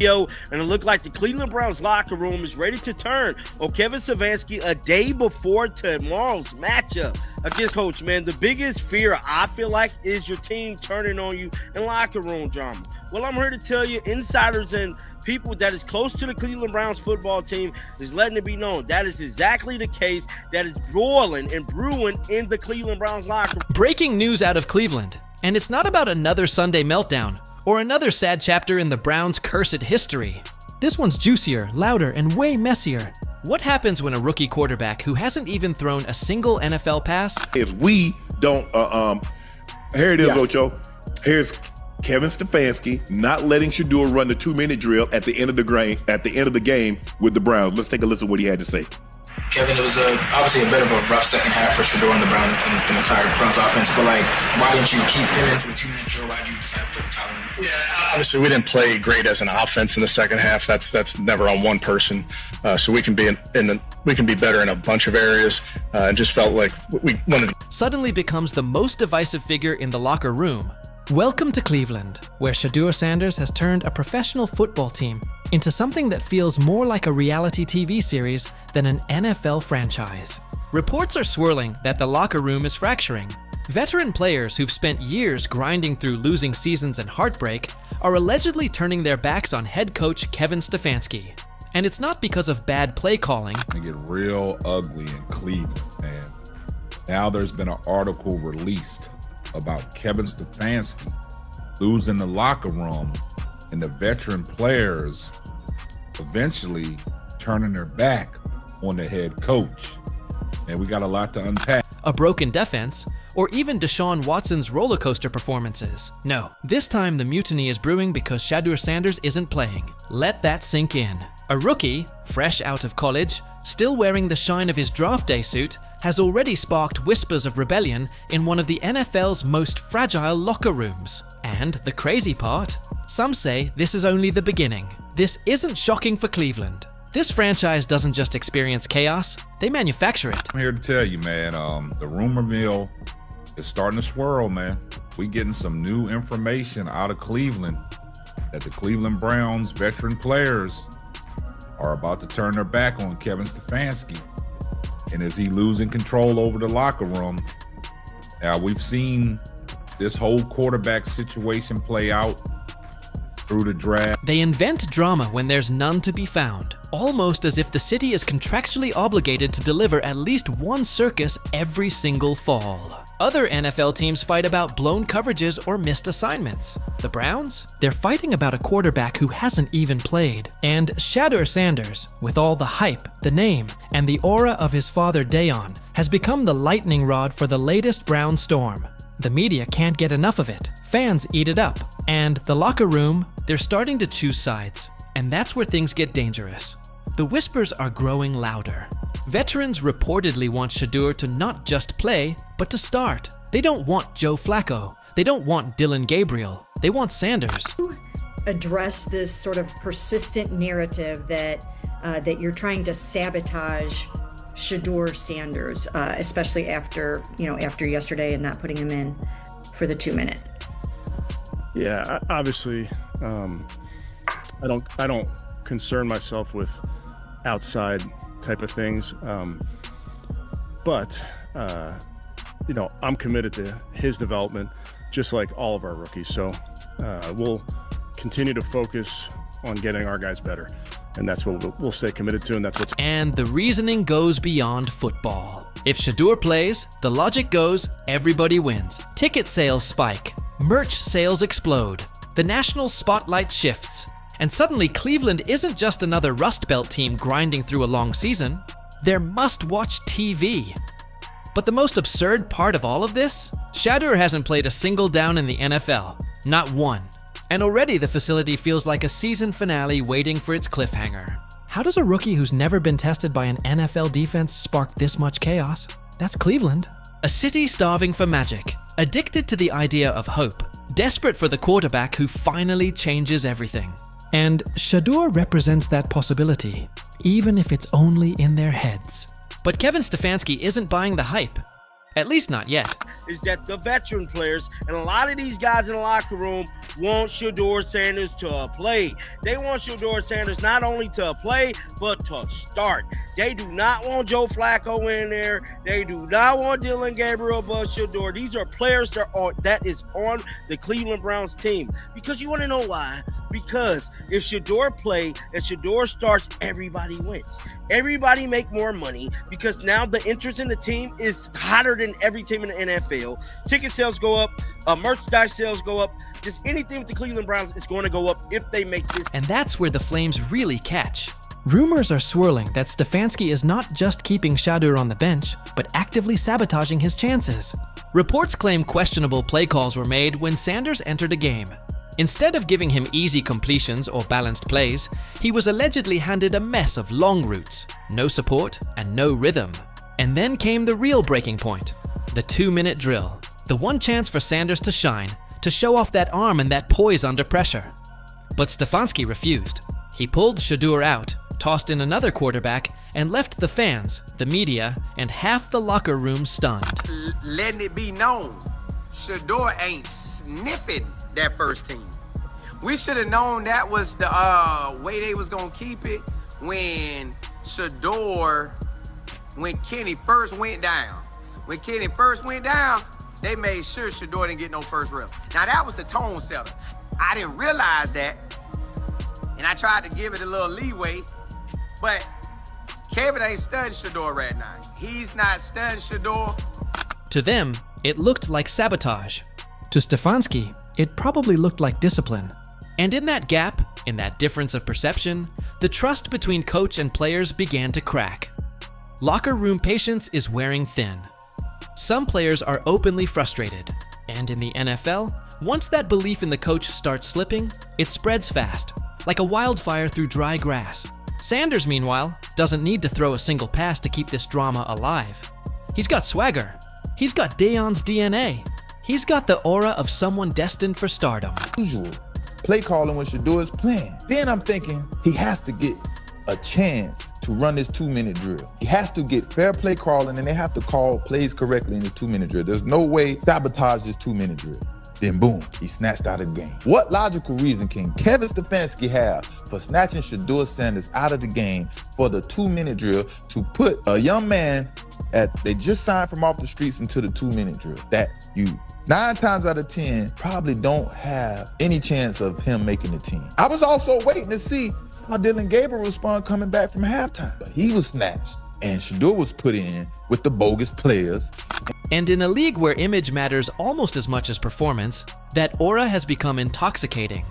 And it looked like the Cleveland Browns locker room is ready to turn on Kevin Stefanski a day before tomorrow's matchup against Coach. Man, the biggest fear I feel like is your team turning on you in locker room drama. Well, I'm here to tell you, insiders and people that is close to the Cleveland Browns football team is letting it be known that is exactly the case that is boiling and brewing in the Cleveland Browns locker room. Breaking news out of Cleveland, and it's not about another Sunday meltdown or another sad chapter in the Browns' cursed history. This one's juicier, louder, and way messier. What happens when a rookie quarterback who hasn't even thrown a single NFL pass? If we don't, here it is, Ocho. Here's Kevin Stefanski not letting Shedeur run the 2-minute drill at the end of the game with the Browns. Let's take a listen to what he had to say. Kevin, it was obviously a bit of a rough second half for Shedeur and the entire Browns offense, but why didn't you keep him in for the 2-minute drill? Why did you decide to put Tyler in? Yeah, obviously we didn't play great as an offense in the second half. That's never on one person. So we can be better in a bunch of areas. And just felt like we wanted. Suddenly becomes the most divisive figure in the locker room. Welcome to Cleveland, where Shadur Sanders has turned a professional football team into something that feels more like a reality TV series than an NFL franchise. Reports are swirling that the locker room is fracturing. Veteran players who've spent years grinding through losing seasons and heartbreak are allegedly turning their backs on head coach Kevin Stefanski. And it's not because of bad play calling. It get real ugly in Cleveland, man. Now there's been an article released about Kevin Stefanski losing the locker room and the veteran players eventually turning their back on the head coach. And we got a lot to unpack. A broken defense, or even Deshaun Watson's roller coaster performances. No, this time the mutiny is brewing because Shadur Sanders isn't playing. Let that sink in. A rookie, fresh out of college, still wearing the shine of his draft day suit, has already sparked whispers of rebellion in one of the NFL's most fragile locker rooms. And the crazy part? Some say this is only the beginning. This isn't shocking for Cleveland. This franchise doesn't just experience chaos, they manufacture it. I'm here to tell you, man, the rumor mill is starting to swirl, man. We getting some new information out of Cleveland that the Cleveland Browns veteran players are about to turn their back on Kevin Stefanski. And is he losing control over the locker room? Now, we've seen this whole quarterback situation play out through the draft. They invent drama when there's none to be found, almost as if the city is contractually obligated to deliver at least one circus every single fall. Other NFL teams fight about blown coverages or missed assignments. The Browns? They're fighting about a quarterback who hasn't even played. And Shadur Sanders, with all the hype, the name, and the aura of his father Deion, has become the lightning rod for the latest Brown storm. The media can't get enough of it. Fans eat it up. And the locker room, they're starting to choose sides. And that's where things get dangerous. The whispers are growing louder. Veterans reportedly want Shedeur to not just play, but to start. They don't want Joe Flacco. They don't want Dylan Gabriel. They want Sanders. Address this sort of persistent narrative that you're trying to sabotage Shadur Sanders, especially after yesterday and not putting him in for the 2-minute. Yeah, obviously, I don't concern myself with outside type of things, but I'm committed to his development, just like all of our rookies. So we'll continue to focus on getting our guys better, and that's what we'll stay committed to, and that's what's. And the reasoning goes beyond football. If Shedeur plays, the logic goes, everybody wins. Ticket sales spike, merch sales explode, the national spotlight shifts, and suddenly Cleveland isn't just another Rust Belt team grinding through a long season. They're must-watch TV. But the most absurd part of all of this? Shedeur hasn't played a single down in the NFL. Not one. And already the facility feels like a season finale waiting for its cliffhanger. How does a rookie who's never been tested by an NFL defense spark this much chaos? That's Cleveland. A city starving for magic, addicted to the idea of hope, desperate for the quarterback who finally changes everything. And Shedeur represents that possibility, even if it's only in their heads. But Kevin Stefanski isn't buying the hype. At least not yet. Is that the veteran players and a lot of these guys in the locker room want Shadur Sanders to play. They want Shadur Sanders not only to play, but to start. They do not want Joe Flacco in there. They do not want Dylan Gabriel above Shedeur. These are players that is on the Cleveland Browns team. Because you want to know why? Because if Shedeur play and Shedeur starts, everybody wins. Everybody make more money because now the interest in the team is hotter than every team in the NFL. Ticket sales go up, merchandise sales go up. Just anything with the Cleveland Browns is going to go up if they make this. And that's where the Flames really catch. Rumors are swirling that Stefanski is not just keeping Shadur on the bench, but actively sabotaging his chances. Reports claim questionable play calls were made when Sanders entered a game. Instead of giving him easy completions or balanced plays, he was allegedly handed a mess of long routes, no support, and no rhythm. And then came the real breaking point, the 2-minute drill. The one chance for Sanders to shine, to show off that arm and that poise under pressure. But Stefanski refused. He pulled Shedeur out, tossed in another quarterback, and left the fans, the media, and half the locker room stunned. Letting it be known, Shedeur ain't sniffing that first team. We should have known that was the way they was gonna keep it when Kenny first went down. When Kenny first went down, they made sure Shedeur didn't get no first rep. Now that was the tone setter. I didn't realize that, and I tried to give it a little leeway, but Kevin ain't studying Shedeur right now. He's not studying Shedeur. To them, it looked like sabotage. To Stefanski, it probably looked like discipline. And in that gap, in that difference of perception, the trust between coach and players began to crack. Locker room patience is wearing thin. Some players are openly frustrated, and in the NFL, once that belief in the coach starts slipping, it spreads fast, like a wildfire through dry grass. Sanders, meanwhile, doesn't need to throw a single pass to keep this drama alive. He's got swagger. He's got Deion's DNA. He's got the aura of someone destined for stardom. Usual play calling when Shedeur is playing. Then I'm thinking he has to get a chance to run this 2-minute drill. He has to get fair play calling, and they have to call plays correctly in this 2-minute drill. There's no way sabotage this 2-minute drill. Then boom, he's snatched out of the game. What logical reason can Kevin Stefanski have for snatching Shadur Sanders out of the game for the 2-minute drill to put a young man they just signed from off the streets into the 2-minute drill that you 9 times out of 10 probably don't have any chance of him making the team? I was also waiting to see how Dylan Gabriel respond coming back from halftime. But he was snatched, and Shedeur was put in with the bogus players. And in a league where image matters almost as much as performance, that aura has become intoxicating.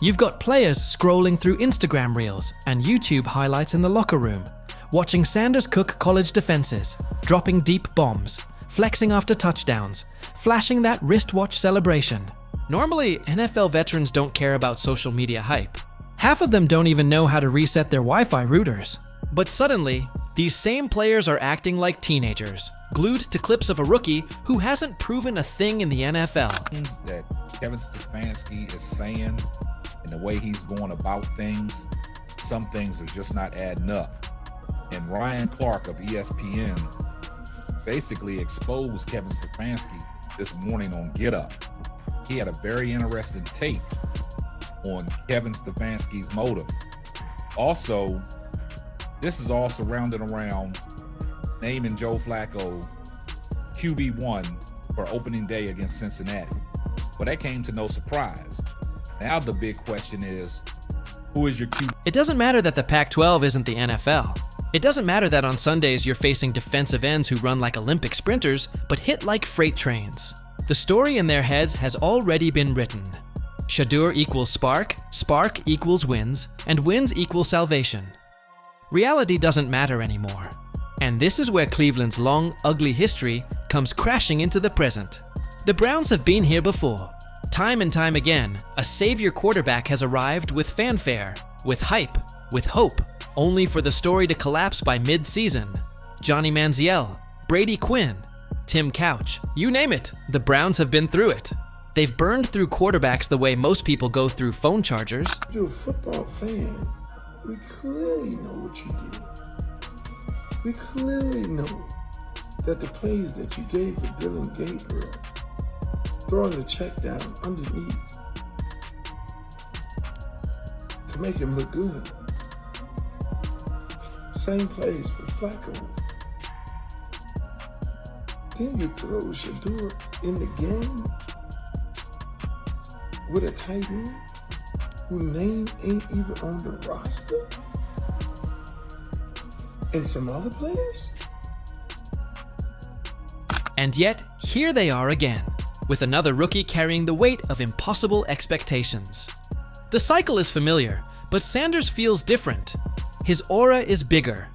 You've got players scrolling through Instagram reels and YouTube highlights in the locker room, watching Sanders cook college defenses, dropping deep bombs, flexing after touchdowns, flashing that wristwatch celebration. Normally, NFL veterans don't care about social media hype. Half of them don't even know how to reset their Wi-Fi routers. But suddenly, these same players are acting like teenagers, glued to clips of a rookie who hasn't proven a thing in the NFL. That Kevin Stefanski is saying and the way he's going about things, some things are just not adding up. And Ryan Clark of ESPN basically exposed Kevin Stefanski this morning on Get Up. He had a very interesting take on Kevin Stefanski's motive. Also, this is all surrounded around naming Joe Flacco QB1 for opening day against Cincinnati. But that came to no surprise. Now the big question is, who is your QB? It doesn't matter that the Pac-12 isn't the NFL. It doesn't matter that on Sundays you're facing defensive ends who run like Olympic sprinters, but hit like freight trains. The story in their heads has already been written. Shedeur equals spark, spark equals wins, and wins equal salvation. Reality doesn't matter anymore. And this is where Cleveland's long, ugly history comes crashing into the present. The Browns have been here before. Time and time again, a savior quarterback has arrived with fanfare, with hype, with hope, only for the story to collapse by mid-season. Johnny Manziel, Brady Quinn, Tim Couch, you name it, the Browns have been through it. They've burned through quarterbacks the way most people go through phone chargers. You're a football fan. We clearly know what you did. We clearly know that the plays that you gave for Dylan Gabriel, throwing the check down underneath, make him look good. Same plays for Flacco. Then you throw Shedeur in the game with a tight end whose name ain't even on the roster, and some other players. And yet, here they are again, with another rookie carrying the weight of impossible expectations. The cycle is familiar, but Sanders feels different. His aura is bigger,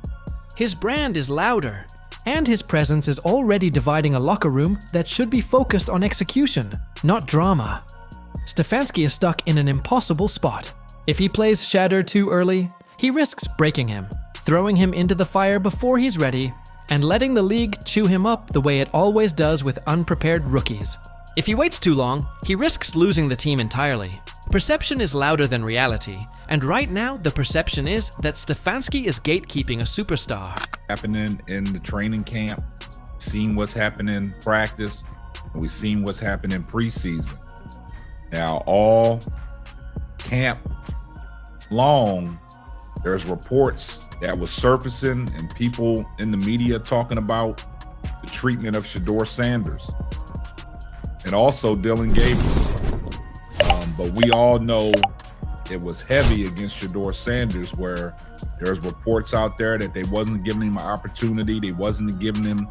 his brand is louder, and his presence is already dividing a locker room that should be focused on execution, not drama. Stefanski is stuck in an impossible spot. If he plays Shedeur too early, he risks breaking him, throwing him into the fire before he's ready, and letting the league chew him up the way it always does with unprepared rookies. If he waits too long, he risks losing the team entirely. Perception is louder than reality, and right now the perception is that Stefanski is gatekeeping a superstar. Happening in the training camp, seen what's happening in practice, and we've seen what's happened in preseason. Now, all camp long, there's reports that was surfacing and people in the media talking about the treatment of Shadur Sanders and also Dylan Gabriel. But we all know it was heavy against Shadur Sanders, where there's reports out there that they wasn't giving him an opportunity, they wasn't giving him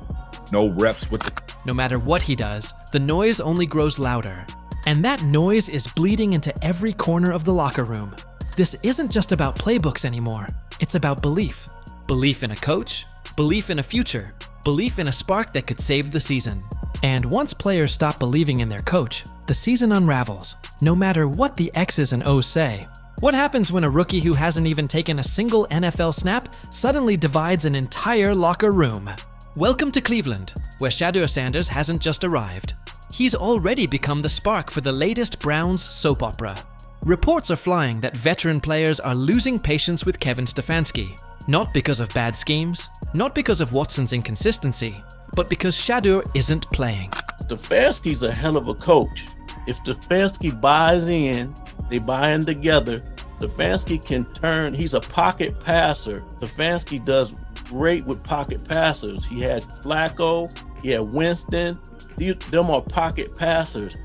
no reps with the... No matter what he does, the noise only grows louder. And that noise is bleeding into every corner of the locker room. This isn't just about playbooks anymore. It's about belief. Belief in a coach, belief in a future, belief in a spark that could save the season. And once players stop believing in their coach, the season unravels, no matter what the X's and O's say. What happens when a rookie who hasn't even taken a single NFL snap suddenly divides an entire locker room? Welcome to Cleveland, where Shadur Sanders hasn't just arrived. He's already become the spark for the latest Browns soap opera. Reports are flying that veteran players are losing patience with Kevin Stefanski, not because of bad schemes, not because of Watson's inconsistency, but because Shedeur isn't playing. Stefanski's a hell of a coach. If Stefanski buys in, they buy in together, Stefanski can turn, he's a pocket passer. Stefanski does great with pocket passers. He had Flacco, he had Winston, them are pocket passers.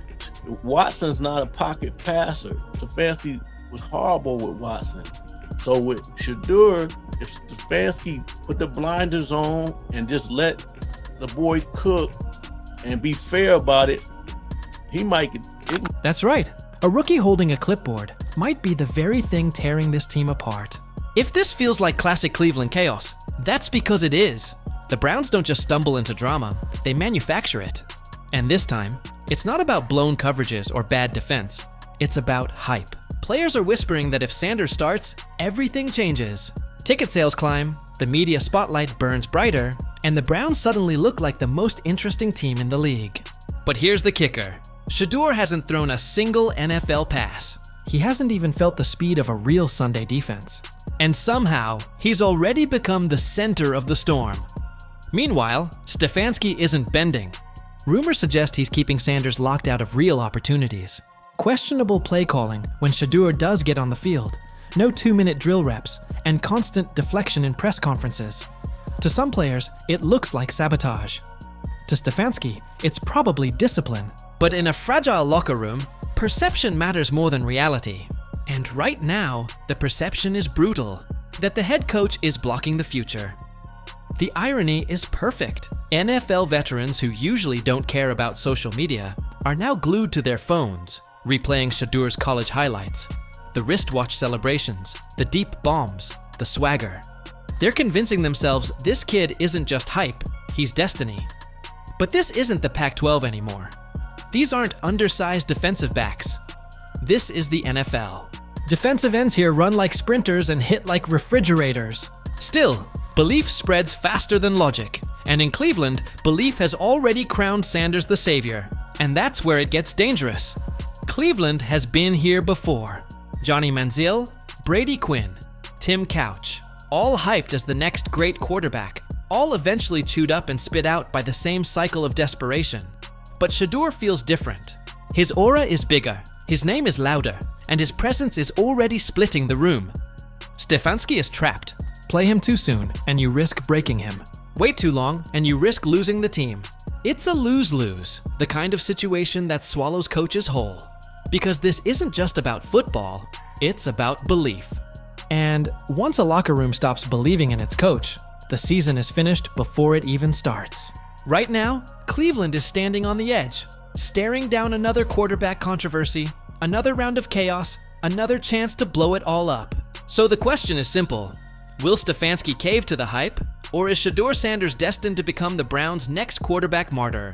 Watson's not a pocket passer. Stefanski was horrible with Watson. So with Shedeur, if Stefanski put the blinders on and just let the boy cook and be fair about it, he might get it. That's right. A rookie holding a clipboard might be the very thing tearing this team apart. If this feels like classic Cleveland chaos, that's because it is. The Browns don't just stumble into drama, they manufacture it. And this time, it's not about blown coverages or bad defense. It's about hype. Players are whispering that if Sanders starts, everything changes. Ticket sales climb, the media spotlight burns brighter, and the Browns suddenly look like the most interesting team in the league. But here's the kicker. Shedeur hasn't thrown a single NFL pass. He hasn't even felt the speed of a real Sunday defense. And somehow, he's already become the center of the storm. Meanwhile, Stefanski isn't bending. Rumors suggest he's keeping Sanders locked out of real opportunities. Questionable play calling when Shedeur does get on the field, no 2-minute drill reps, and constant deflection in press conferences. To some players, it looks like sabotage. To Stefanski, it's probably discipline. But in a fragile locker room, perception matters more than reality. And right now, the perception is brutal, that the head coach is blocking the future. The irony is perfect. NFL veterans who usually don't care about social media are now glued to their phones, replaying Shedeur's college highlights, the wristwatch celebrations, the deep bombs, the swagger. They're convincing themselves this kid isn't just hype, he's destiny. But this isn't the Pac-12 anymore. These aren't undersized defensive backs. This is the NFL. Defensive ends here run like sprinters and hit like refrigerators. Still, belief spreads faster than logic. And in Cleveland, belief has already crowned Sanders the savior. And that's where it gets dangerous. Cleveland has been here before. Johnny Manziel, Brady Quinn, Tim Couch, all hyped as the next great quarterback, all eventually chewed up and spit out by the same cycle of desperation. But Shedeur feels different. His aura is bigger, his name is louder, and his presence is already splitting the room. Stefanski is trapped. Play him too soon, and you risk breaking him. Wait too long, and you risk losing the team. It's a lose-lose, the kind of situation that swallows coaches whole. Because this isn't just about football, it's about belief. And once a locker room stops believing in its coach, the season is finished before it even starts. Right now, Cleveland is standing on the edge, staring down another quarterback controversy, another round of chaos, another chance to blow it all up. So the question is simple. Will Stefanski cave to the hype, or is Shadur Sanders destined to become the Browns' next quarterback martyr?